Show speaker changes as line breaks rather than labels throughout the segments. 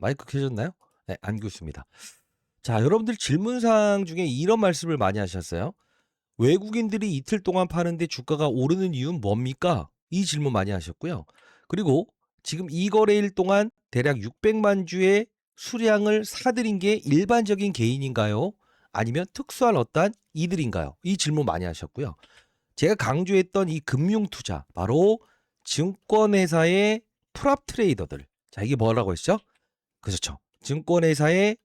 마이크 켜졌나요? 네, 안 켰습니다. 자, 여러분들 질문사항 중에 이런 말씀을 많이 하셨어요. 외국인들이 이틀 동안 파는데 주가가 오르는 이유는 뭡니까? 이 질문 많이 하셨고요. 그리고 지금 이 거래일 동안 대략 600만 주의 수량을 사들인 게 일반적인 개인인가요? 아니면 특수한 어떠한 이들인가요? 이 질문 많이 하셨고요. 제가 강조했던 이 금융 투자, 바로 증권회사의 프랍 트레이더들. 자, 이게 뭐라고 했죠? 그렇죠. 증권회사의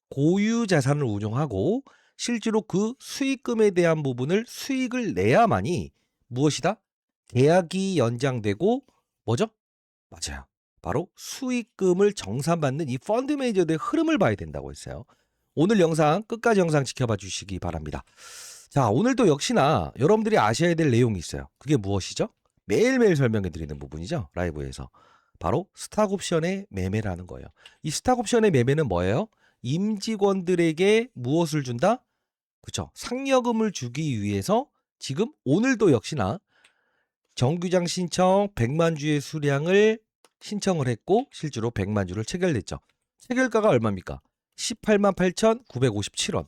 고유 자산을 운용하고 실제로 그 수익금에 대한 부분을 수익을 내야만이 무엇이다? 계약이 연장되고 뭐죠? 맞아요. 바로 수익금을 정산받는 이 펀드 매니저들의 흐름을 봐야 된다고 했어요. 오늘 영상 끝까지 영상 지켜봐 주시기 바랍니다. 자, 오늘도 역시나 여러분들이 아셔야 될 내용이 있어요. 그게 무엇이죠? 매일매일 설명해 드리는 부분이죠. 라이브에서. 바로 스탁옵션의 매매라는 거예요. 이 스탁옵션의 매매는 뭐예요? 임직원들에게 무엇을 준다? 그렇죠. 상여금을 주기 위해서 지금 오늘도 역시나 정규장 신청 100만 주의 수량을 신청을 했고 실제로 100만 주를 체결했죠. 체결가가 얼마입니까? 18만 8,957원.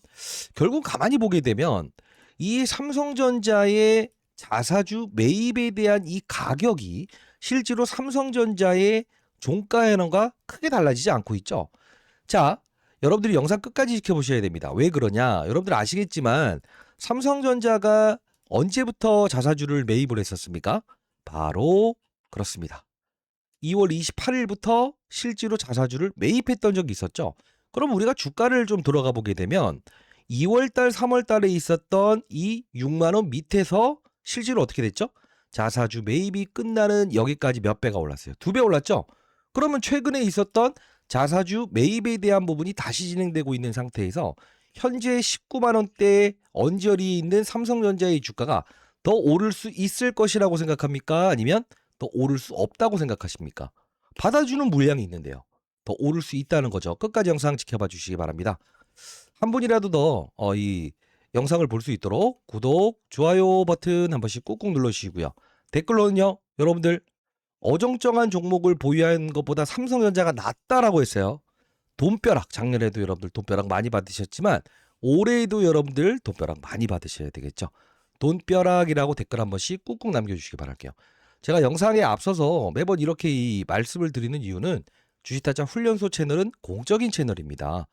결국 가만히 보게 되면 이 삼성전자의 자사주 매입에 대한 이 가격이 실제로 삼성전자의 종가 현황과 크게 달라지지 않고 있죠. 자, 여러분들이 영상 끝까지 지켜보셔야 됩니다. 왜 그러냐? 여러분들 아시겠지만 삼성전자가 언제부터 자사주를 매입을 했었습니까? 바로 그렇습니다. 2월 28일부터 실제로 자사주를 매입했던 적이 있었죠. 그럼 우리가 주가를 좀 들어가 보게 되면 2월달, 3월달에 있었던 이 6만 원 밑에서 실제로 어떻게 됐죠? 자사주 매입이 끝나는 여기까지 몇 배가 올랐어요? 2배 올랐죠? 그러면 최근에 있었던 자사주 매입에 대한 부분이 다시 진행되고 있는 상태에서 현재 19만 원대에 언저리 있는 삼성전자의 주가가 더 오를 수 있을 것이라고 생각합니까? 아니면 더 오를 수 없다고 생각하십니까? 받아주는 물량이 있는데요. 더 오를 수 있다는 거죠. 끝까지 영상 지켜봐 주시기 바랍니다. 한 분이라도 더 이 영상을 볼 수 있도록 구독, 좋아요 버튼 한 번씩 꾹꾹 눌러주시고요. 댓글로는요. 여러분들 어정쩡한 종목을 보유하는 것보다 삼성전자가 낫다라고 했어요. 돈벼락, 작년에도 여러분들 돈벼락 많이 받으셨지만 올해에도 여러분들 돈벼락 많이 받으셔야 되겠죠. 돈벼락이라고 댓글 한 번씩 꾹꾹 남겨주시기 바랄게요. 제가 영상에 앞서서 매번 이렇게 이 말씀을 드리는 이유는 주식타짜 훈련소 채널은 공적인 채널입니다.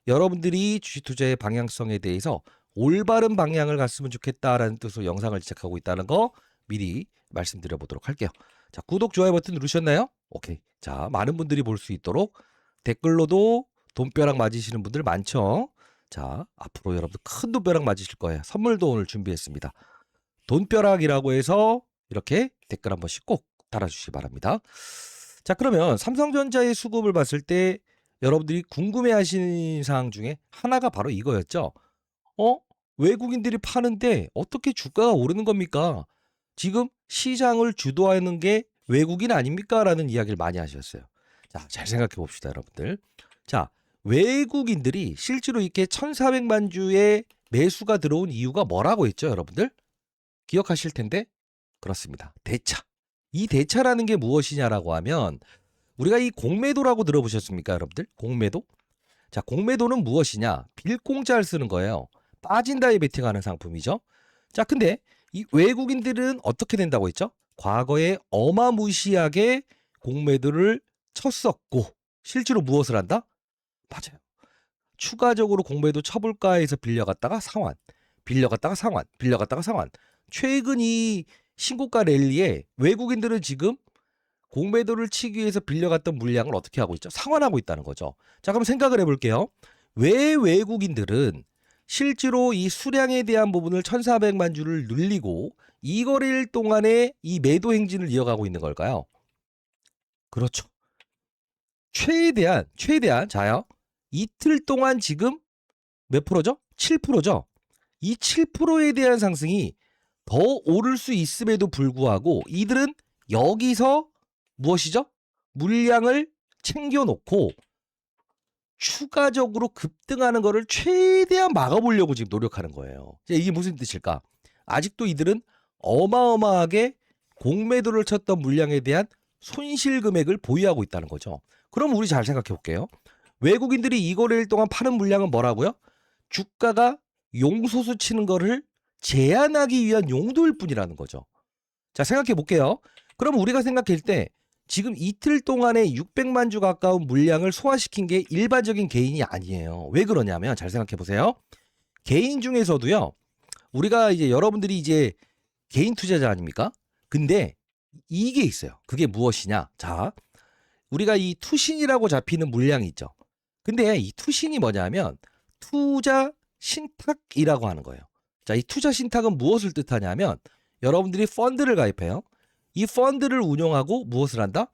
여러분들이 주식 투자의 방향성에 대해서 올바른 방향을 갔으면 좋겠다라는 뜻으로 영상을 제작하고 있다는 거 미리 말씀드려 보도록 할게요. 자, 구독, 좋아요 버튼 누르셨나요? 오케이. 자, 많은 분들이 볼 수 있도록 댓글로도 돈벼락 맞으시는 분들 많죠? 자, 앞으로 여러분들 큰 돈벼락 맞으실 거예요. 선물도 오늘 준비했습니다. 돈벼락이라고 해서 이렇게 댓글 한 번씩 꼭 달아주시기 바랍니다. 자, 그러면 삼성전자의 수급을 봤을 때 여러분들이 궁금해하시는 사항 중에 하나가 바로 이거였죠. 외국인들이 파는데 어떻게 주가가 오르는 겁니까? 지금 시장을 주도하는 게 외국인 아닙니까? 라는 이야기를 많이 하셨어요. 자, 잘 생각해 봅시다, 여러분들. 자, 외국인들이 실제로 이렇게 1,400만 주의 매수가 들어온 이유가 뭐라고 했죠, 여러분들? 기억하실 텐데? 그렇습니다. 대차. 이 대차라는 게 무엇이냐라고 하면 우리가 이 공매도라고 들어보셨습니까, 여러분들? 공매도? 자, 공매도는 무엇이냐? 빌공짜를 쓰는 거예요. 빠진다에 베팅하는 상품이죠. 자, 근데 이 외국인들은 어떻게 된다고 했죠? 과거에 어마무시하게 공매도를 쳤었고 실제로 무엇을 한다? 맞아요. 추가적으로 공매도 쳐볼까 해서 빌려갔다가 상환, 빌려갔다가 상환, 빌려갔다가 상환. 최근 이 신고가 랠리에 외국인들은 지금 공매도를 치기 위해서 빌려갔던 물량을 어떻게 하고 있죠? 상환하고 있다는 거죠. 자, 그럼 생각을 해볼게요. 왜 외국인들은 실제로 이 수량에 대한 부분을 1,400만 주를 늘리고 이 거래일 동안에 이 매도 행진을 이어가고 있는 걸까요? 그렇죠. 최대한 자요. 이틀 동안 지금 몇 프로죠? 7%죠. 이 7%에 대한 상승이 더 오를 수 있음에도 불구하고 이들은 여기서 무엇이죠? 물량을 챙겨놓고 추가적으로 급등하는 거를 최대한 막아보려고 지금 노력하는 거예요. 이게 무슨 뜻일까? 아직도 이들은 어마어마하게 공매도를 쳤던 물량에 대한 손실 금액을 보유하고 있다는 거죠. 그럼 우리 잘 생각해 볼게요. 외국인들이 이 거래일 동안 파는 물량은 뭐라고요? 주가가 용소수 치는 거를 제한하기 위한 용도일 뿐이라는 거죠. 자, 생각해 볼게요. 그럼 우리가 생각할 때 지금 이틀 동안에 600만 주 가까운 물량을 소화시킨 게 일반적인 개인이 아니에요. 왜 그러냐면 잘 생각해 보세요. 개인 중에서도요. 우리가 이제 여러분들이 이제 개인 투자자 아닙니까? 근데 이게 있어요. 그게 무엇이냐? 자, 우리가 이 투신이라고 잡히는 물량이 있죠. 근데 이 투신이 뭐냐면 투자 신탁이라고 하는 거예요. 자, 이 투자 신탁은 무엇을 뜻하냐면 여러분들이 펀드를 가입해요. 이 펀드를 운용하고 무엇을 한다?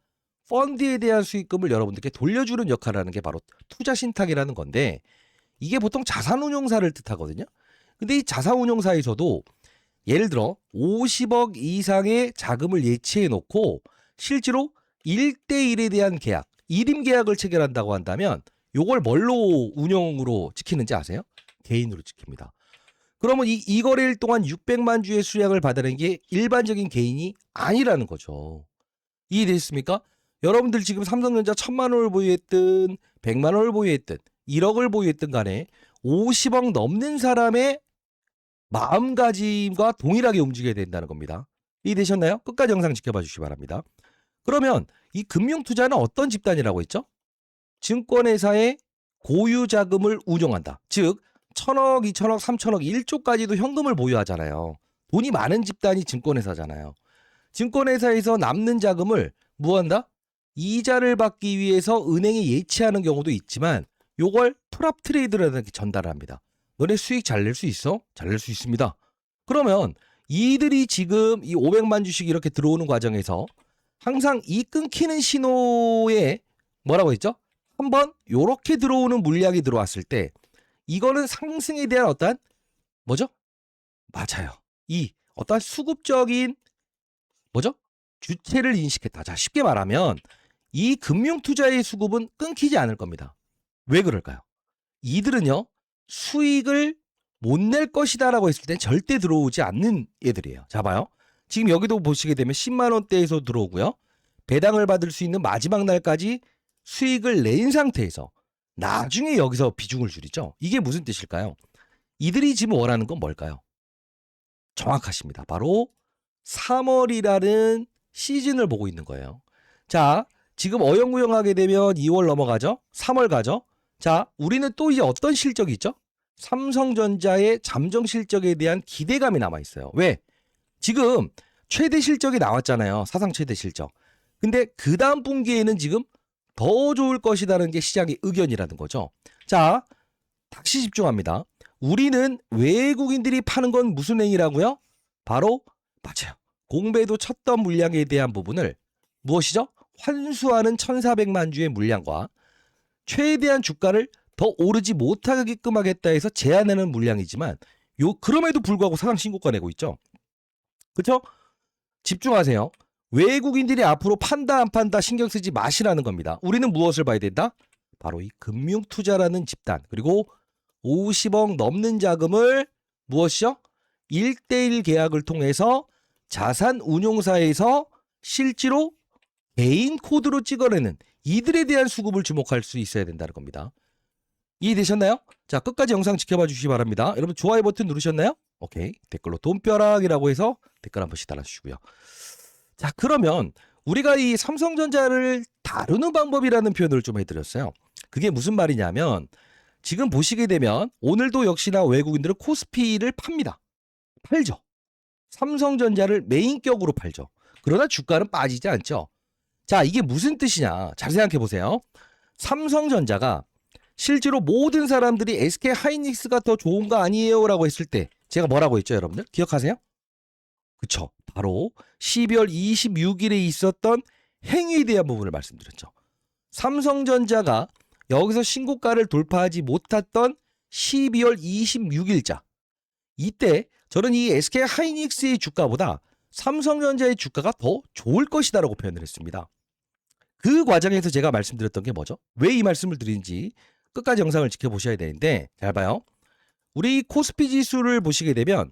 펀드에 대한 수익금을 여러분들께 돌려주는 역할을 하는 게 바로 투자 신탁이라는 건데 이게 보통 자산운용사를 뜻하거든요. 근데 이 자산운용사에서도 예를 들어 50억 이상의 자금을 예치해 놓고 실제로 1대1에 대한 계약, 일임 계약을 체결한다고 한다면 요걸 뭘로 운영으로 지키는지 아세요? 개인으로 지킵니다. 그러면 이 거래일 동안 600만 주의 수량을 받아낸 게 일반적인 개인이 아니라는 거죠. 이해되셨습니까? 여러분들 지금 삼성전자 1000만 원을 보유했든 100만 원을 보유했든 1억을 보유했든 간에 50억 넘는 사람의 마음가짐과 동일하게 움직여야 된다는 겁니다. 이해되셨나요? 끝까지 영상 지켜봐 주시기 바랍니다. 그러면 이 금융투자는 어떤 집단이라고 했죠? 증권회사의 고유 자금을 운용한다. 즉 1000억, 2000억, 3000억, 1조까지도 현금을 보유하잖아요. 돈이 많은 집단이 증권회사잖아요. 증권회사에서 남는 자금을 뭐한다? 이자를 받기 위해서 은행에 예치하는 경우도 있지만 요걸 프랍 트레이드라는 게 전달을 합니다. 너네 수익 잘 낼 수 있어? 잘 낼 수 있습니다. 그러면 이들이 지금 이 500만 주씩 이렇게 들어오는 과정에서 항상 이 끊기는 신호에 뭐라고 했죠? 한번 요렇게 들어오는 물량이 들어왔을 때 이거는 상승에 대한 어떤 뭐죠? 맞아요. 이 어떤 수급적인 뭐죠? 주체를 인식했다. 자, 쉽게 말하면 이 금융투자의 수급은 끊기지 않을 겁니다. 왜 그럴까요? 이들은요. 수익을 못 낼 것이다라고 했을 땐 절대 들어오지 않는 애들이에요. 자, 봐요. 지금 여기도 보시게 되면 10만 원대에서 들어오고요. 배당을 받을 수 있는 마지막 날까지 수익을 낸 상태에서 나중에 여기서 비중을 줄이죠. 이게 무슨 뜻일까요? 이들이 지금 원하는 건 뭘까요? 정확하십니다. 바로 3월이라는 시즌을 보고 있는 거예요. 자, 지금 어영부영하게 되면 2월 넘어가죠? 3월 가죠? 자, 우리는 또 이제 어떤 실적이 있죠? 삼성전자의 잠정 실적에 대한 기대감이 남아있어요. 왜? 지금 최대 실적이 나왔잖아요. 사상 최대 실적. 근데 그 다음 분기에는 지금 더 좋을 것이라는 게 시장의 의견이라는 거죠. 자, 다시 집중합니다. 우리는 외국인들이 파는 건 무슨 행위라고요? 바로 맞아요. 공배도 쳤던 물량에 대한 부분을 무엇이죠? 환수하는 1400만 주의 물량과 최대한 주가를 더 오르지 못하게끔 하겠다 해서 제한하는 물량이지만 그럼에도 불구하고 사상 신고가 내고 있죠. 그렇죠? 집중하세요. 외국인들이 앞으로 판다 안 판다 신경 쓰지 마시라는 겁니다. 우리는 무엇을 봐야 된다? 바로 이 금융투자라는 집단 그리고 50억 넘는 자금을 무엇이죠? 1대1 계약을 통해서 자산운용사에서 실제로 개인 코드로 찍어내는 이들에 대한 수급을 주목할 수 있어야 된다는 겁니다. 이해되셨나요? 자, 끝까지 영상 지켜봐 주시기 바랍니다. 여러분 좋아요 버튼 누르셨나요? 오케이. 댓글로 돈벼락이라고 해서 댓글 한 번씩 달아주시고요. 자, 그러면 우리가 이 삼성전자를 다루는 방법이라는 표현을 좀 해드렸어요. 그게 무슨 말이냐면 지금 보시게 되면 오늘도 역시나 외국인들은 코스피를 팝니다. 팔죠. 삼성전자를 메인격으로 팔죠. 그러나 주가는 빠지지 않죠. 자, 이게 무슨 뜻이냐? 잘 생각해 보세요. 삼성전자가 실제로 모든 사람들이 SK 하이닉스가 더 좋은 거 아니에요? 라고 했을 때 제가 뭐라고 했죠, 여러분들? 기억하세요? 그쵸. 바로 12월 26일에 있었던 행위에 대한 부분을 말씀드렸죠. 삼성전자가 여기서 신고가를 돌파하지 못했던 12월 26일자. 이때 저는 이 SK 하이닉스의 주가보다 삼성전자의 주가가 더 좋을 것이다라고 표현을 했습니다. 그 과정에서 제가 말씀드렸던 게 뭐죠? 왜 이 말씀을 드린지 끝까지 영상을 지켜보셔야 되는데 잘 봐요. 우리 코스피 지수를 보시게 되면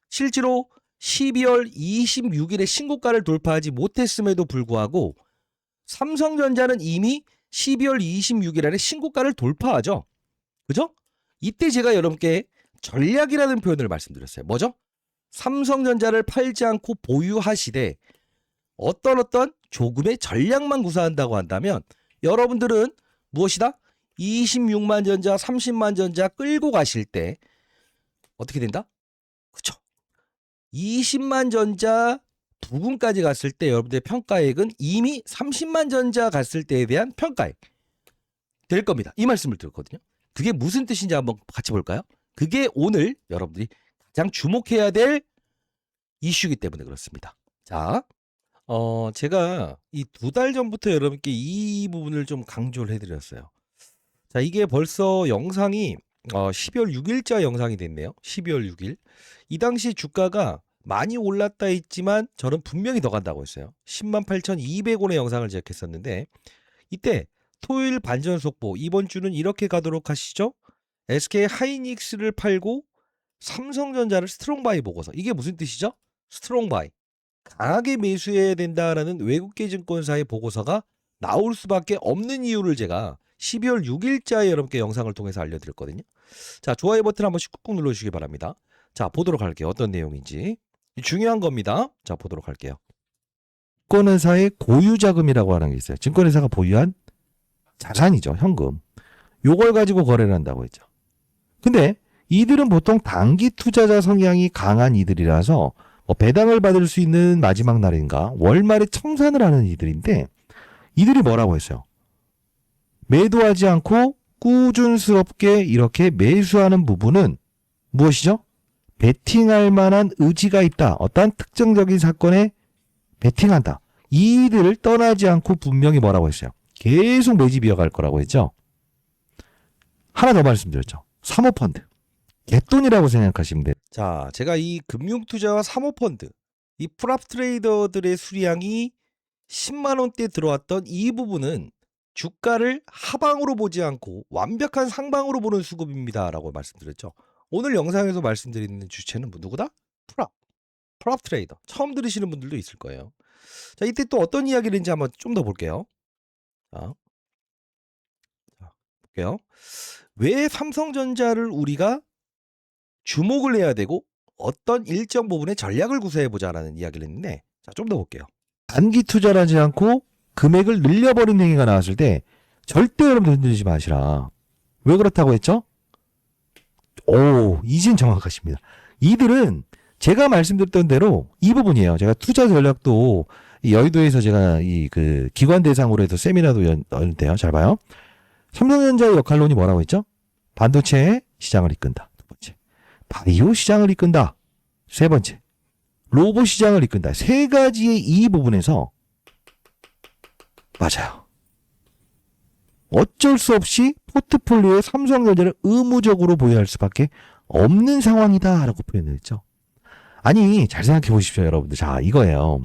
실제로 12월 26일에 신고가를 돌파하지 못했음에도 불구하고 삼성전자는 이미 12월 26일 에 신고가를 돌파하죠. 그죠? 이때 제가 여러분께 전략이라는 표현을 말씀드렸어요. 뭐죠? 삼성전자를 팔지 않고 보유하시되 어떤 조금의 전략만 구사한다고 한다면 여러분들은 무엇이다? 26만 전자, 30만 전자 끌고 가실 때 어떻게 된다? 그쵸? 20만 전자 부근까지 갔을 때 여러분들의 평가액은 이미 30만 전자 갔을 때에 대한 평가액 될 겁니다. 이 말씀을 드렸거든요. 그게 무슨 뜻인지 한번 같이 볼까요? 그게 오늘 여러분들이 가장 주목해야 될 이슈이기 때문에 그렇습니다. 자, 제가 이 2달 전부터 여러분께 이 부분을 좀 강조를 해드렸어요. 자, 이게 벌써 영상이 12월 6일자 영상이 됐네요. 12월 6일. 이 당시 주가가 많이 올랐다 했지만 저는 분명히 더 간다고 했어요. 108,200원의 영상을 제작했었는데 이때 토요일 반전 속보 이번 주는 이렇게 가도록 하시죠. SK 하이닉스를 팔고 삼성전자를 스트롱바이 보고서 이게 무슨 뜻이죠? 스트롱바이. 강하게 매수해야 된다라는 외국계 증권사의 보고서가 나올 수밖에 없는 이유를 제가 12월 6일자에 여러분께 영상을 통해서 알려드렸거든요. 자, 좋아요 버튼 한번 꾹꾹 눌러주시기 바랍니다. 자, 보도록 할게요. 어떤 내용인지. 중요한 겁니다. 자, 보도록 할게요. 증권회사의 고유자금이라고 하는 게 있어요. 증권회사가 보유한 자산이죠. 현금. 요걸 가지고 거래를 한다고 했죠. 근데 이들은 보통 단기 투자자 성향이 강한 이들이라서 배당을 받을 수 있는 마지막 날인가 월말에 청산을 하는 이들인데 이들이 뭐라고 했어요? 매도하지 않고 꾸준스럽게 이렇게 매수하는 부분은 무엇이죠? 베팅할 만한 의지가 있다. 어떠한 특정적인 사건에 베팅한다. 이들을 떠나지 않고 분명히 뭐라고 했어요? 계속 매집 이어갈 거라고 했죠. 하나 더 말씀드렸죠. 사모펀드. 갯돈이라고 생각하시면 돼요. 자, 제가 이 금융투자와 사모펀드, 이 프랍 트레이더들의 수량이 10만 원대 들어왔던 이 부분은 주가를 하방으로 보지 않고 완벽한 상방으로 보는 수급입니다라고 말씀드렸죠. 오늘 영상에서 말씀드리는 주체는 누구다? 프랍 트레이더. 처음 들으시는 분들도 있을 거예요. 자, 이때 또 어떤 이야기를 했는지 한번 좀 더 볼게요. 자, 볼게요. 왜 삼성전자를 우리가 주목을 해야 되고 어떤 일정 부분의 전략을 구사해보자라는 이야기를 했는데 자, 좀 더 볼게요. 단기 투자를 하지 않고 금액을 늘려버린 행위가 나왔을 때 절대 여러분들 흔들리지 마시라. 왜 그렇다고 했죠? 오, 이젠 정확하십니다. 이들은 제가 말씀드렸던 대로 이 부분이에요. 제가 투자 전략도 여의도에서 제가 이 그 기관 대상으로 해서 세미나도 열는데요. 잘 봐요. 삼성전자의 역할론이 뭐라고 했죠? 반도체 시장을 이끈다. 두 번째. 바이오 시장을 이끈다. 세 번째. 로봇 시장을 이끈다. 세 가지의 이 부분에서 맞아요. 어쩔 수 없이 포트폴리오에 삼성전자를 의무적으로 보유할 수밖에 없는 상황이다라고 표현을 했죠. 아니, 잘 생각해 보십시오, 여러분들. 자, 이거예요.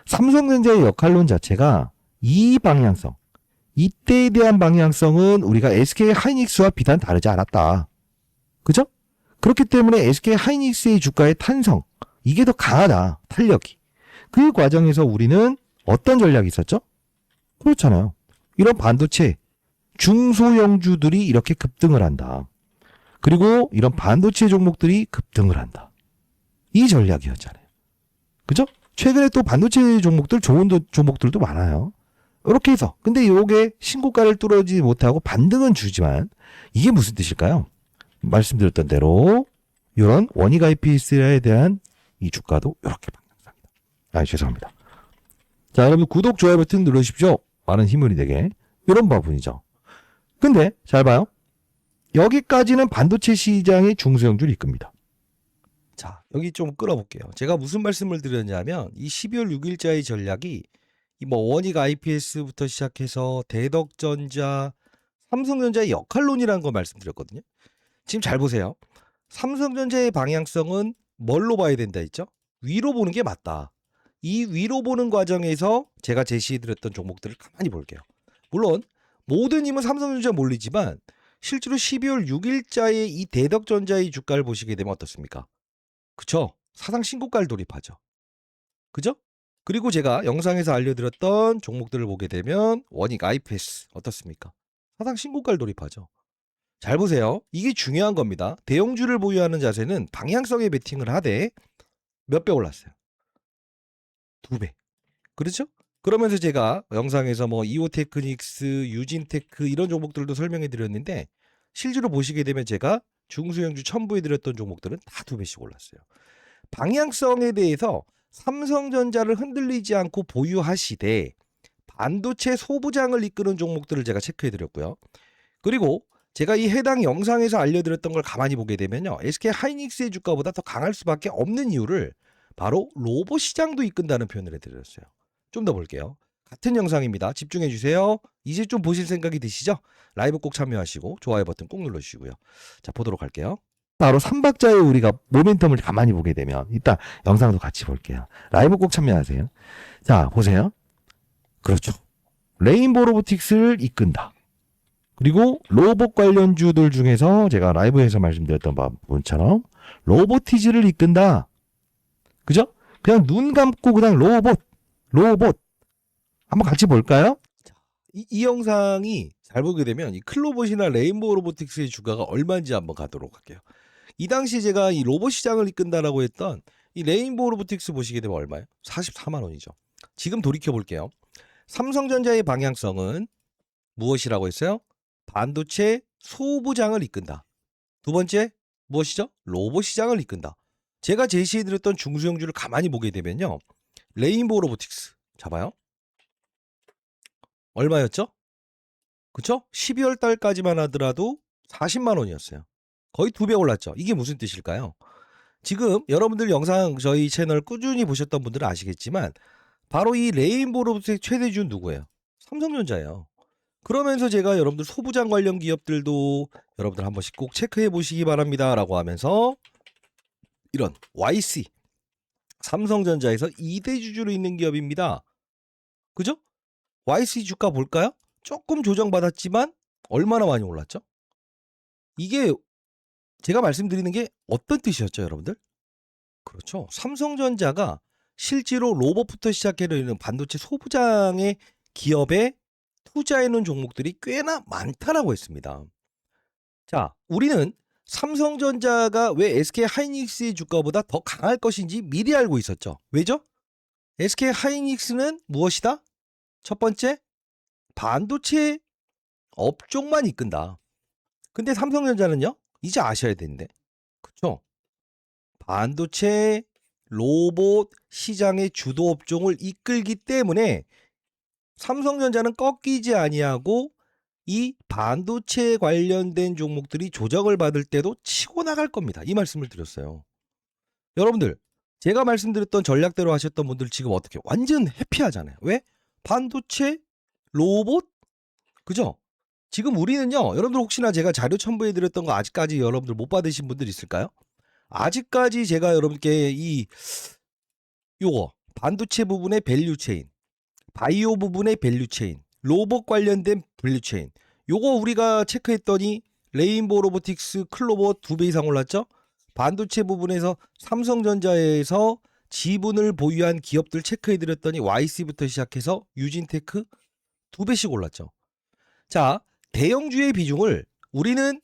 삼성전자의 역할론 자체가 이 방향성, 이때에 대한 방향성은 우리가 SK 하이닉스와 비단 다르지 않았다. 그죠? 그렇기 때문에 SK 하이닉스의 주가의 탄성, 이게 더 강하다. 탄력이. 그 과정에서 우리는 어떤 전략이 있었죠? 그렇잖아요. 이런 반도체, 중소형주들이 이렇게 급등을 한다. 그리고 이런 반도체 종목들이 급등을 한다. 이 전략이었잖아요. 그죠? 최근에 또 반도체 종목들, 좋은 종목들도 많아요. 이렇게 해서. 근데 요게 신고가를 뚫어지지 못하고 반등은 주지만 이게 무슨 뜻일까요? 말씀드렸던 대로 이런 원익 IPS에 대한 이 주가도 이렇게 방향상이다. 아, 죄송합니다. 자, 여러분 구독, 좋아요 버튼 눌러주십시오. 많은 힘이 되게. 이런 부분이죠. 근데 잘 봐요. 여기까지는 반도체 시장의 중소형주를 이끕니다. 자, 여기 좀 끌어볼게요. 제가 무슨 말씀을 드렸냐면 이 12월 6일자의 전략이 이 뭐 원익 IPS부터 시작해서 대덕전자, 삼성전자의 역할론이라는 거 말씀드렸거든요. 지금 잘 보세요. 삼성전자의 방향성은 뭘로 봐야 된다 했죠? 위로 보는 게 맞다. 이 위로 보는 과정에서 제가 제시해드렸던 종목들을 가만히 볼게요. 물론 모든 힘은 삼성전자 몰리지만 실제로 12월 6일자의 이 대덕전자의 주가를 보시게 되면 어떻습니까? 그쵸? 사상 신고가를 돌입하죠. 그죠? 그리고 제가 영상에서 알려드렸던 종목들을 보게 되면 원익, 아이패스 어떻습니까? 사상 신고가를 돌입하죠. 잘 보세요. 이게 중요한 겁니다. 대형주를 보유하는 자세는 방향성에 베팅을 하되 몇 배 올랐어요? 2배. 그렇죠? 그러면서 제가 영상에서 뭐 이오테크닉스, 유진테크 이런 종목들도 설명해 드렸는데 실제로 보시게 되면 제가 중소형주 첨부해 드렸던 종목들은 다 2배씩 올랐어요. 방향성에 대해서 삼성전자를 흔들리지 않고 보유하시되 반도체 소부장을 이끄는 종목들을 제가 체크해 드렸고요. 그리고 제가 이 해당 영상에서 알려드렸던 걸 가만히 보게 되면요. SK 하이닉스의 주가보다 더 강할 수밖에 없는 이유를 바로 로봇 시장도 이끈다는 표현을 해드렸어요. 좀 더 볼게요. 같은 영상입니다. 집중해 주세요. 이제 좀 보실 생각이 드시죠? 라이브 꼭 참여하시고 좋아요 버튼 꼭 눌러주시고요. 자, 보도록 할게요. 바로 3박자의 우리가 모멘텀을 가만히 보게 되면 이따 영상도 같이 볼게요. 라이브 꼭 참여하세요. 자, 보세요. 그렇죠. 레인보우 로보틱스를 이끈다. 그리고 로봇 관련주들 중에서 제가 라이브에서 말씀드렸던 부분처럼 로보티즈를 이끈다. 그죠? 그냥 눈 감고 그냥 로봇. 한번 같이 볼까요? 이 영상이 잘 보게 되면 이 클로봇이나 레인보우 로보틱스의 주가가 얼마인지 한번 가도록 할게요. 이 당시 제가 이 로봇 시장을 이끈다라고 했던 이 레인보우 로보틱스 보시게 되면 얼마예요? 44만 원이죠. 지금 돌이켜 볼게요. 삼성전자의 방향성은 무엇이라고 했어요? 반도체 소부장을 이끈다. 두 번째 무엇이죠? 로봇 시장을 이끈다. 제가 제시해드렸던 중소형주를 가만히 보게 되면요. 레인보우 로보틱스 잡아요. 얼마였죠? 그쵸? 12월 달까지만 하더라도 40만 원이었어요. 거의 2배 올랐죠. 이게 무슨 뜻일까요? 지금 여러분들 영상 저희 채널 꾸준히 보셨던 분들은 아시겠지만 바로 이 레인보우 로보틱스 최대주는 누구예요? 삼성전자예요. 그러면서 제가 여러분들 소부장 관련 기업들도 여러분들 한 번씩 꼭 체크해 보시기 바랍니다 라고 하면서 이런 YC 삼성전자에서 2대 주주로 있는 기업입니다. 그죠? YC 주가 볼까요? 조금 조정받았지만 얼마나 많이 올랐죠? 이게 제가 말씀드리는 게 어떤 뜻이었죠, 여러분들? 그렇죠. 삼성전자가 실제로 로봇부터 시작해서 있는 반도체 소부장의 기업에 투자해 놓은 종목들이 꽤나 많다라고 했습니다. 자, 우리는 삼성전자가 왜 SK 하이닉스의 주가보다 더 강할 것인지 미리 알고 있었죠. 왜죠? SK 하이닉스는 무엇이다? 첫 번째, 반도체 업종만 이끈다. 근데 삼성전자는요? 이제 아셔야 되는데. 그쵸? 반도체, 로봇 시장의 주도 업종을 이끌기 때문에 삼성전자는 꺾이지 아니하고 이 반도체 관련된 종목들이 조정을 받을 때도 치고 나갈 겁니다. 이 말씀을 드렸어요. 여러분들, 제가 말씀드렸던 전략대로 하셨던 분들 지금 어떻게 완전 해피하잖아요. 왜? 반도체, 로봇, 그죠? 지금 우리는요, 여러분들 혹시나 제가 자료 첨부해드렸던 거 아직까지 여러분들 못 받으신 분들 있을까요? 아직까지 제가 여러분께 요거 반도체 부분의 밸류체인, 바이오 부분의 밸류체인, 로봇 관련된 밸류체인, 요거 우리가 체크했더니 레인보우 로보틱스 클로버 2배 이상 올랐죠? 반도체 부분에서 삼성전자에서 지분을 보유한 기업들 체크해드렸더니 YC부터 시작해서 유진테크 2배씩 올랐죠. 자, 대형주의 비중을 우리는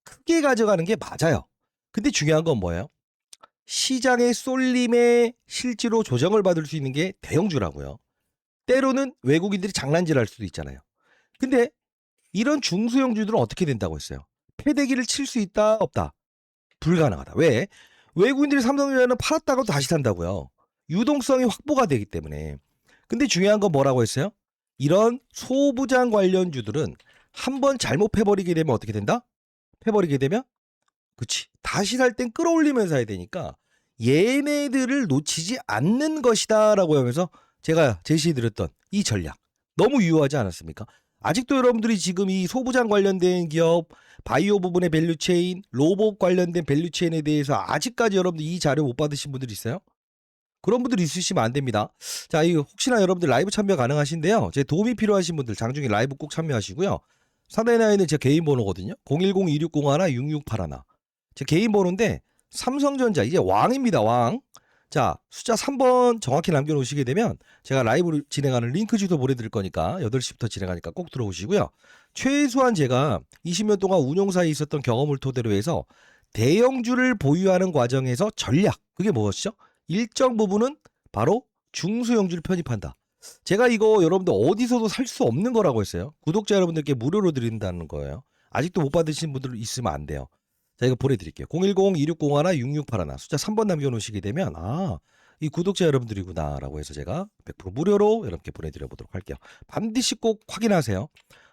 크게 가져가는 게 맞아요. 근데 중요한 건 뭐예요? 시장의 쏠림에 실제로 조정을 받을 수 있는 게 대형주라고요. 때로는 외국인들이 장난질할 수도 있잖아요. 근데 이런 중소형주들은 어떻게 된다고 했어요? 패대기를 칠 수 있다 없다? 불가능하다. 왜? 외국인들이 삼성전자는 팔았다가도 다시 산다고요. 유동성이 확보가 되기 때문에. 근데 중요한 건 뭐라고 했어요? 이런 소부장 관련주들은 한번 잘못 패버리게 되면 어떻게 된다? 패버리게 되면 그치. 다시 살 땐 끌어올리면서 사야 되니까 얘네들을 놓치지 않는 것이다 라고 하면서 제가 제시해드렸던 이 전략 너무 유효하지 않았습니까? 아직도 여러분들이 지금 이 소부장 관련된 기업, 바이오 부분의 밸류체인, 로봇 관련된 밸류체인에 대해서 아직까지 여러분들 이 자료 못 받으신 분들 있어요? 그런 분들 있으시면 안 됩니다. 자, 이 혹시나 여러분들 라이브 참여 가능하신데요. 제 도움이 필요하신 분들 장중에 라이브 꼭 참여하시고요. 상단에 나와 있는 제 개인 번호거든요. 010-2601-6681. 제 개인 번호인데 삼성전자 이제 왕입니다. 왕. 자, 숫자 3번 정확히 남겨놓으시게 되면 제가 라이브로 진행하는 링크 주소 보내드릴 거니까 8시부터 진행하니까 꼭 들어오시고요. 최소한 제가 20년 동안 운용사에 있었던 경험을 토대로 해서 대형주를 보유하는 과정에서 전략, 그게 무엇이죠? 일정 부분은 바로 중소형주를 편입한다. 제가 이거 여러분들 어디서도 살 수 없는 거라고 했어요. 구독자 여러분들께 무료로 드린다는 거예요. 아직도 못 받으신 분들 있으면 안 돼요. 자, 이거 보내드릴게요. 010-2601-6681 숫자 3번 남겨놓으시게 되면 이 구독자 여러분들이구나 라고 해서 제가 100% 무료로 여러분께 보내드려 보도록 할게요. 반드시 꼭 확인하세요.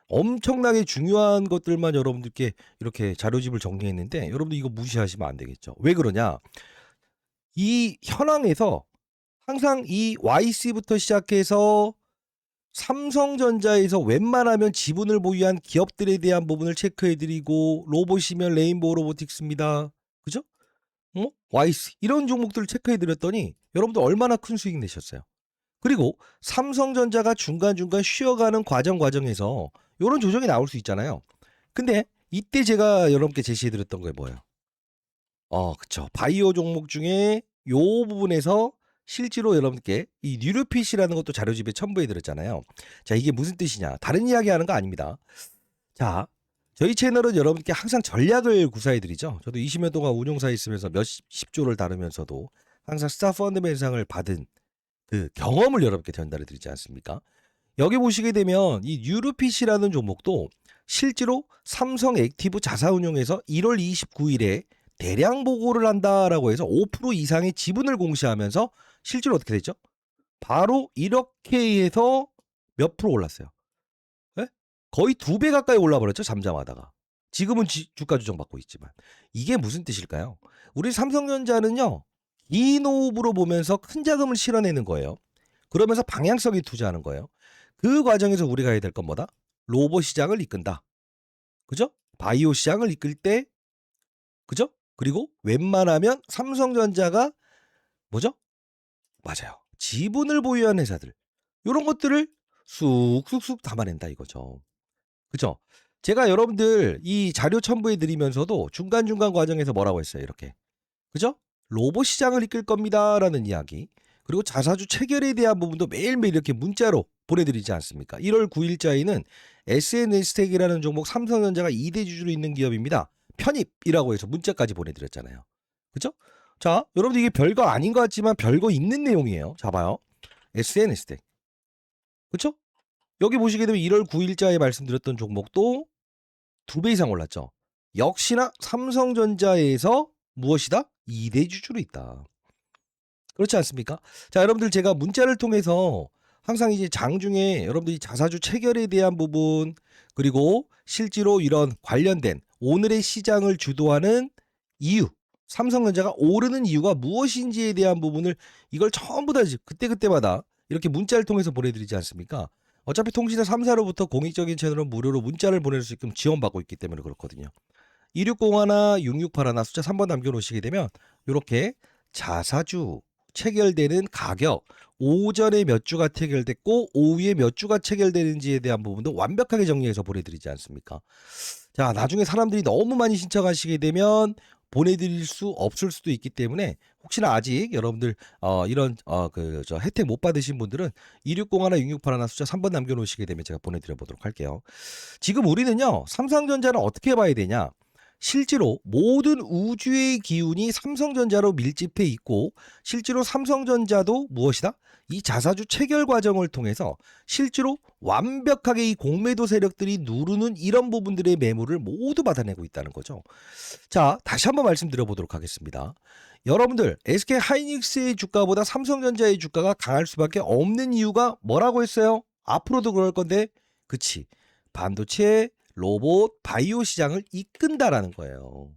엄청나게 중요한 것들만 여러분들께 이렇게 자료집을 정리했는데 여러분들 이거 무시하시면 안 되겠죠. 왜 그러냐? 이 현황에서 항상 이 YC부터 시작해서 삼성전자에서 웬만하면 지분을 보유한 기업들에 대한 부분을 체크해드리고, 로봇이면 레인보우 로보틱스입니다. 그죠? YC 이런 종목들을 체크해드렸더니 여러분들 얼마나 큰 수익 내셨어요. 그리고 삼성전자가 중간중간 쉬어가는 과정에서 이런 조정이 나올 수 있잖아요. 근데 이때 제가 여러분께 제시해드렸던 게 뭐예요? 그쵸. 바이오 종목 중에 요 부분에서 실제로 여러분께 이 뉴로핏이라는 것도 자료집에 첨부해 드렸잖아요. 자, 이게 무슨 뜻이냐? 다른 이야기 하는 거 아닙니다. 자, 저희 채널은 여러분께 항상 전략을 구사해 드리죠. 저도 20년 동안 운용사에 있으면서 몇십 조를 다루면서도 항상 스타 펀드맨상을 받은 그 경험을 여러분께 전달해 드리지 않습니까? 여기 보시게 되면 이 뉴로핏이라는 종목도 실제로 삼성 액티브 자사운용에서 1월 29일에 대량 보고를 한다라고 해서 5% 이상의 지분을 공시하면서 실제로 어떻게 됐죠? 바로 이렇게 해서 몇 프로 올랐어요. 예? 거의 2배 가까이 올라버렸죠. 잠잠하다가. 지금은 주가 조정받고 있지만. 이게 무슨 뜻일까요? 우리 삼성전자는요. 긴 호흡으로 보면서 큰 자금을 실어내는 거예요. 그러면서 방향성에 투자하는 거예요. 그 과정에서 우리가 해야 될 건 뭐다? 로봇 시장을 이끈다. 그죠? 바이오 시장을 이끌 때, 그죠? 그리고 웬만하면 삼성전자가 뭐죠? 맞아요. 지분을 보유한 회사들. 요런 것들을 쑥쑥쑥 담아낸다 이거죠. 그죠? 제가 여러분들 이 자료 첨부해 드리면서도 중간중간 과정에서 뭐라고 했어요. 이렇게. 그죠? 로봇 시장을 이끌 겁니다라는 이야기. 그리고 자사주 체결에 대한 부분도 매일매일 이렇게 문자로 보내드리지 않습니까? 1월 9일자에는 SNS텍이라는 종목 삼성전자가 2대 주주로 있는 기업입니다. 편입이라고 해서 문자까지 보내드렸잖아요. 그죠? 자, 여러분들 이게 별거 아닌 것 같지만 별거 있는 내용이에요. 자, 봐요. SNS텍. 그쵸? 여기 보시게 되면 1월 9일자에 말씀드렸던 종목도 2배 이상 올랐죠. 역시나 삼성전자에서 무엇이다? 2대 주주로 있다. 그렇지 않습니까? 자, 여러분들 제가 문자를 통해서 항상 이제 장중에 여러분들이 자사주 체결에 대한 부분, 그리고 실제로 이런 관련된 오늘의 시장을 주도하는 이유, 삼성전자가 오르는 이유가 무엇인지에 대한 부분을 이걸 전부 다 그때그때마다 이렇게 문자를 통해서 보내드리지 않습니까? 어차피 통신사 3사로부터 공익적인 채널은 무료로 문자를 보낼 수 있게끔 지원받고 있기 때문에 그렇거든요. 2601, 6681 숫자 3번 남겨놓으시게 되면 이렇게 자사주 체결되는 가격, 오전에 몇 주가 체결됐고 오후에 몇 주가 체결되는지에 대한 부분도 완벽하게 정리해서 보내드리지 않습니까? 자, 나중에 사람들이 너무 많이 신청하시게 되면 보내드릴 수 없을 수도 있기 때문에 혹시나 아직 여러분들 이런 혜택 못 받으신 분들은 2601, 6681 숫자 3번 남겨놓으시게 되면 제가 보내드려 보도록 할게요. 지금 우리는요, 삼성전자를 어떻게 봐야 되냐? 실제로 모든 우주의 기운이 삼성전자로 밀집해 있고, 실제로 삼성전자도 무엇이다? 이 자사주 체결 과정을 통해서 실제로 완벽하게 이 공매도 세력들이 누르는 이런 부분들의 매물을 모두 받아내고 있다는 거죠. 자, 다시 한번 말씀드려 보도록 하겠습니다. 여러분들, SK 하이닉스의 주가보다 삼성전자의 주가가 강할 수밖에 없는 이유가 뭐라고 했어요? 앞으로도 그럴 건데, 그치. 반도체, 로봇, 바이오 시장을 이끈다라는 거예요.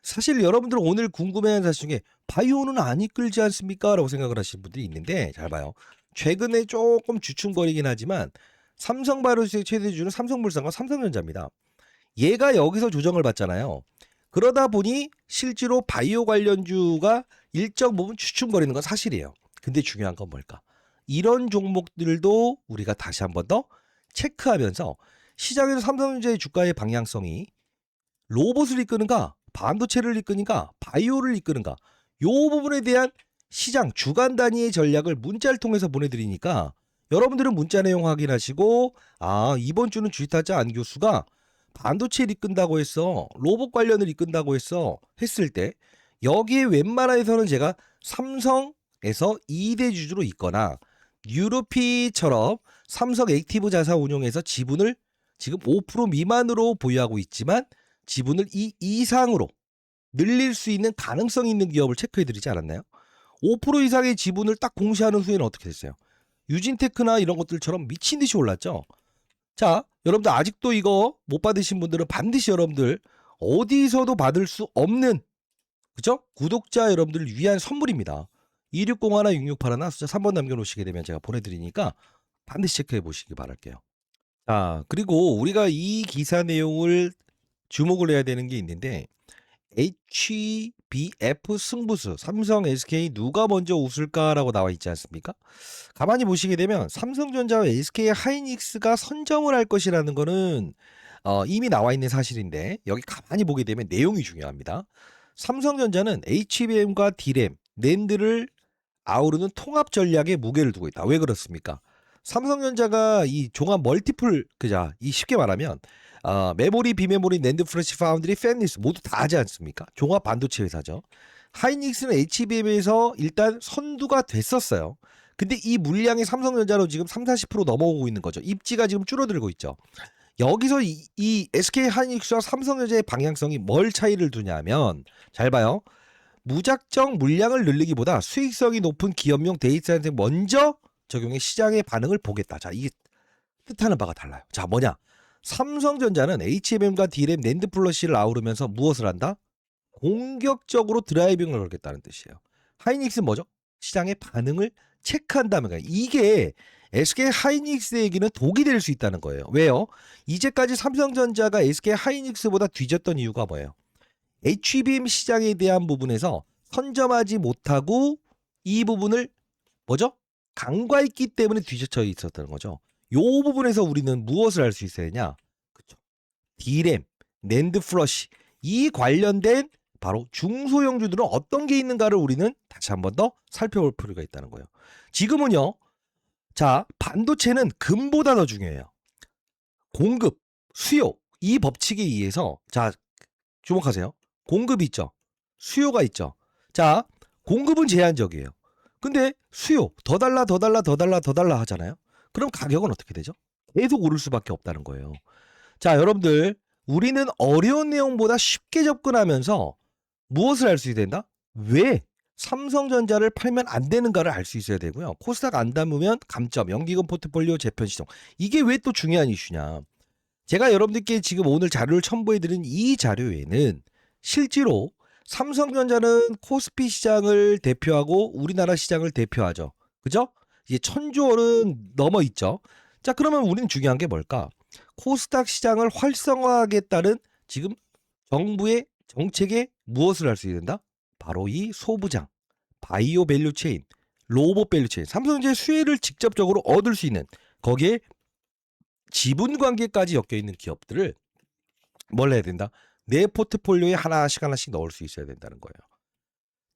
사실 여러분들 오늘 궁금해하는 사실 중에 바이오는 안 이끌지 않습니까? 라고 생각을 하시는 분들이 있는데, 잘 봐요. 최근에 조금 주춤거리긴 하지만 삼성바이오로스의 최대 주주는 삼성물산과 삼성전자입니다. 얘가 여기서 조정을 받잖아요. 그러다 보니 실제로 바이오 관련주가 일정 부분 주춤거리는 건 사실이에요. 근데 중요한 건 뭘까? 이런 종목들도 우리가 다시 한 번 더 체크하면서 시장에서 삼성전자의 주가의 방향성이 로봇을 이끄는가, 반도체를 이끄는가, 바이오를 이끄는가, 요 부분에 대한 시장 주간 단위의 전략을 문자를 통해서 보내드리니까 여러분들은 문자 내용 확인하시고 이번 주는 주식타짜 안 교수가 반도체를 이끈다고 했어. 로봇 관련을 이끈다고 했을 때 여기에 웬만해서는 제가 삼성에서 2대 주주로 있거나 뉴루피처럼 삼성 액티브 자산 운용에서 지분을 지금 5% 미만으로 보유하고 있지만 지분을 이 이상으로 늘릴 수 있는 가능성이 있는 기업을 체크해드리지 않았나요? 5% 이상의 지분을 딱 공시하는 후에는 어떻게 됐어요? 유진테크나 이런 것들처럼 미친 듯이 올랐죠. 자, 여러분들 아직도 이거 못 받으신 분들은 반드시 여러분들 어디서도 받을 수 없는, 그죠? 구독자 여러분들을 위한 선물입니다. 2601, 6681 숫자 3번 남겨놓으시게 되면 제가 보내드리니까 반드시 체크해 보시기 바랄게요. 자, 그리고 우리가 이 기사 내용을 주목을 해야 되는 게 있는데 HBF 승부수 삼성 SK 누가 먼저 웃을까라고 나와 있지 않습니까? 가만히 보시게 되면 삼성전자와 SK 하이닉스가 선점을 할 것이라는 거는 이미 나와 있는 사실인데 여기 가만히 보게 되면 내용이 중요합니다. 삼성전자는 HBM과 D램, 낸드를 아우르는 통합 전략에 무게를 두고 있다. 왜 그렇습니까? 삼성전자가 이 종합 멀티플 이 쉽게 말하면 메모리, 비메모리, 낸드 플래시, 파운드리, 팬리스 모두 다 하지 않습니까? 종합 반도체 회사죠. 하이닉스는 HBM에서 일단 선두가 됐었어요. 근데 이 물량이 삼성전자로 지금 30-40% 넘어오고 있는 거죠. 입지가 지금 줄어들고 있죠. 여기서 이 SK 하이닉스와 삼성전자의 방향성이 뭘 차이를 두냐면 잘 봐요. 무작정 물량을 늘리기보다 수익성이 높은 기업용 데이터 센터에 먼저 적용해 시장의 반응을 보겠다. 자, 이게 뜻하는 바가 달라요. 자, 뭐냐? 삼성전자는 HBM과 D램, 낸드 플러시를 아우르면서 무엇을 한다? 공격적으로 드라이빙을 걸겠다는 뜻이에요. 하이닉스는 뭐죠? 시장의 반응을 체크한다는 거예요. 이게 SK 하이닉스 얘기는 독이 될 수 있다는 거예요. 왜요? 이제까지 삼성전자가 SK 하이닉스보다 뒤졌던 이유가 뭐예요? HBM 시장에 대한 부분에서 선점하지 못하고 이 부분을 뭐죠? 간과했기 때문에 뒤져져 있었던 거죠. 요 부분에서 우리는 무엇을 할 수 있어야 되냐? 그쵸. D램, 낸드 플러시 이 관련된 바로 중소형주들은 어떤 게 있는가를 우리는 다시 한 번 더 살펴볼 필요가 있다는 거예요. 지금은요. 자, 반도체는 금보다 더 중요해요. 공급, 수요 이 법칙에 의해서 자, 주목하세요. 공급이 있죠. 수요가 있죠. 자, 공급은 제한적이에요. 근데 수요 더 달라 더 달라 더 달라 더 달라 하잖아요. 그럼 가격은 어떻게 되죠? 계속 오를 수밖에 없다는 거예요. 자, 여러분들 우리는 어려운 내용보다 쉽게 접근하면서 무엇을 알 수 있어야 된다? 왜 삼성전자를 팔면 안 되는가를 알 수 있어야 되고요. 코스닥 안 담으면 감점, 연기금 포트폴리오 재편 시정. 이게 왜 또 중요한 이슈냐? 제가 여러분들께 지금 오늘 자료를 첨부해드린 이 자료에는 실제로 삼성전자는 코스피 시장을 대표하고 우리나라 시장을 대표하죠. 그죠? 이제 1000조 원은 넘어 있죠. 자, 그러면 우리는 중요한 게 뭘까? 코스닥 시장을 활성화하겠다는 지금 정부의 정책에 무엇을 할 수 있는 다 바로 이 소부장, 바이오 밸류 체인, 로봇 밸류 체인, 삼성전자의 수혜를 직접적으로 얻을 수 있는 거기에 지분 관계까지 엮여 있는 기업들을 뭘 해야 된다? 내 포트폴리오에 하나씩 넣을 수 있어야 된다는 거예요.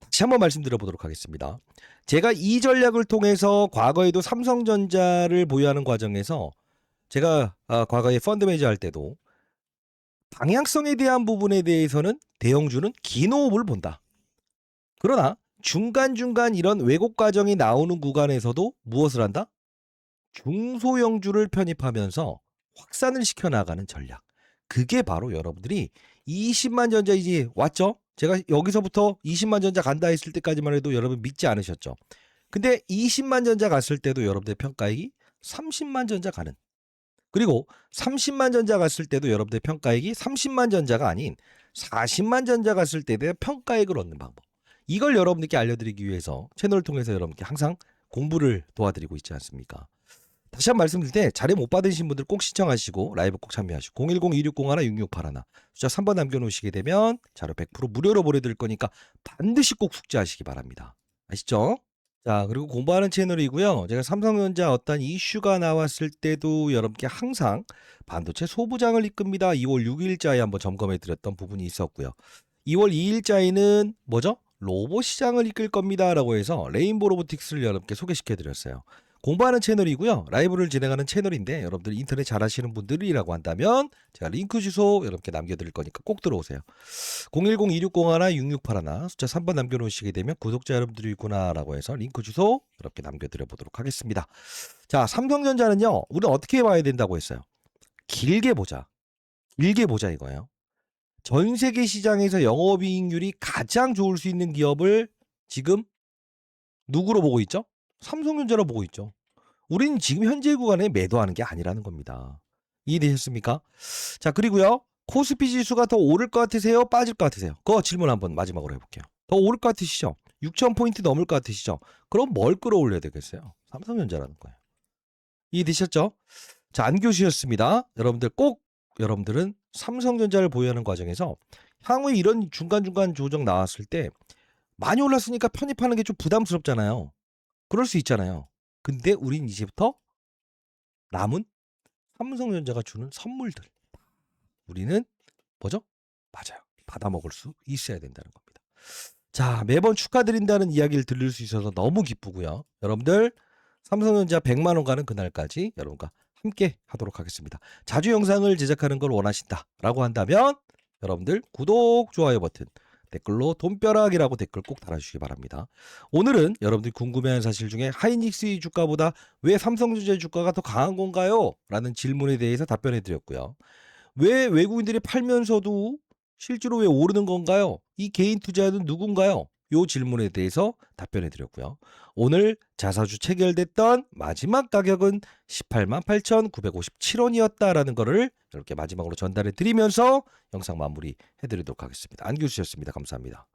다시 한번 말씀드려보도록 하겠습니다. 제가 이 전략을 통해서 과거에도 삼성전자를 보유하는 과정에서 제가 과거에 펀드 매니저 할 때도 방향성에 대한 부분에 대해서는 대형주는 긴 호흡을 본다. 그러나 중간중간 이런 왜곡 과정이 나오는 구간에서도 무엇을 한다? 중소형주를 편입하면서 확산을 시켜나가는 전략. 그게 바로 여러분들이 20만 전자 이제 왔죠? 제가 여기서부터 20만 전자 간다 했을 때까지만 해도 여러분 믿지 않으셨죠? 근데 20만 전자 갔을 때도 여러분들 평가액이 30만 전자 가는. 그리고 30만 전자 갔을 때도 여러분들 평가액이 30만 전자가 아닌 40만 전자 갔을 때에 대한 평가액을 얻는 방법. 이걸 여러분들께 알려드리기 위해서 채널을 통해서 여러분께 항상 공부를 도와드리고 있지 않습니까? 다시 한 번 말씀드릴 때 자료 못 받으신 분들 꼭 신청하시고 라이브 꼭 참여하시고 010-2601-6681 숫자 3번 남겨놓으시게 되면 자료 100% 무료로 보내드릴 거니까 반드시 꼭 숙지하시기 바랍니다. 아시죠? 자, 그리고 공부하는 채널이고요. 제가 삼성전자 어떤 이슈가 나왔을 때도 여러분께 항상 반도체 소부장을 이끕니다. 2월 6일자에 한번 점검해 드렸던 부분이 있었고요. 2월 2일자에는 뭐죠? 로봇 시장을 이끌 겁니다라고 해서 레인보 로보틱스를 여러분께 소개시켜 드렸어요. 공부하는 채널이고요. 라이브를 진행하는 채널인데 여러분들 인터넷 잘하시는 분들이라고 한다면 제가 링크 주소 여러분께 남겨드릴 거니까 꼭 들어오세요. 010-2601-6681 숫자 3번 남겨놓으시게 되면 구독자 여러분들이 있구나라고 해서 링크 주소 이렇게 남겨드려 보도록 하겠습니다. 자, 삼성전자는요. 우리는 어떻게 봐야 된다고 했어요? 길게 보자. 길게 보자 이거예요. 전 세계 시장에서 영업이익률이 가장 좋을 수 있는 기업을 지금 누구로 보고 있죠? 삼성전자로 보고 있죠. 우리는 지금 현재 구간에 매도하는 게 아니라는 겁니다. 이해되셨습니까? 자, 그리고요. 코스피 지수가 더 오를 것 같으세요? 빠질 것 같으세요? 그거 질문 한번 마지막으로 해볼게요. 더 오를 것 같으시죠? 6,000포인트 넘을 것 같으시죠? 그럼 뭘 끌어올려야 되겠어요? 삼성전자라는 거예요. 이해되셨죠? 자, 안교수였습니다. 여러분들 꼭 여러분들은 삼성전자를 보유하는 과정에서 향후에 이런 중간중간 조정 나왔을 때 많이 올랐으니까 편입하는 게 좀 부담스럽잖아요. 그럴 수 있잖아요. 근데 우린 이제부터 남은 삼성전자가 주는 선물들 우리는 뭐죠? 맞아요. 받아먹을 수 있어야 된다는 겁니다. 자, 매번 축하드린다는 이야기를 들을 수 있어서 너무 기쁘고요. 여러분들 삼성전자 100만 원 가는 그날까지 여러분과 함께 하도록 하겠습니다. 자주 영상을 제작하는 걸 원하신다라고 한다면 여러분들 구독, 좋아요 버튼, 댓글로 돈벼락이라고 댓글 꼭 달아주시기 바랍니다. 오늘은 여러분들이 궁금해하는 사실 중에 하이닉스의 주가보다 왜 삼성전자의 주가가 더 강한 건가요? 라는 질문에 대해서 답변해 드렸고요. 왜 외국인들이 팔면서도 실제로 왜 오르는 건가요? 이 개인 투자는 누군가요? 요 질문에 대해서 답변해 드렸고요. 오늘 자사주 체결됐던 마지막 가격은 188,957원이었다라는 거를 이렇게 마지막으로 전달해 드리면서 영상 마무리 해드리도록 하겠습니다. 안교수였습니다. 감사합니다.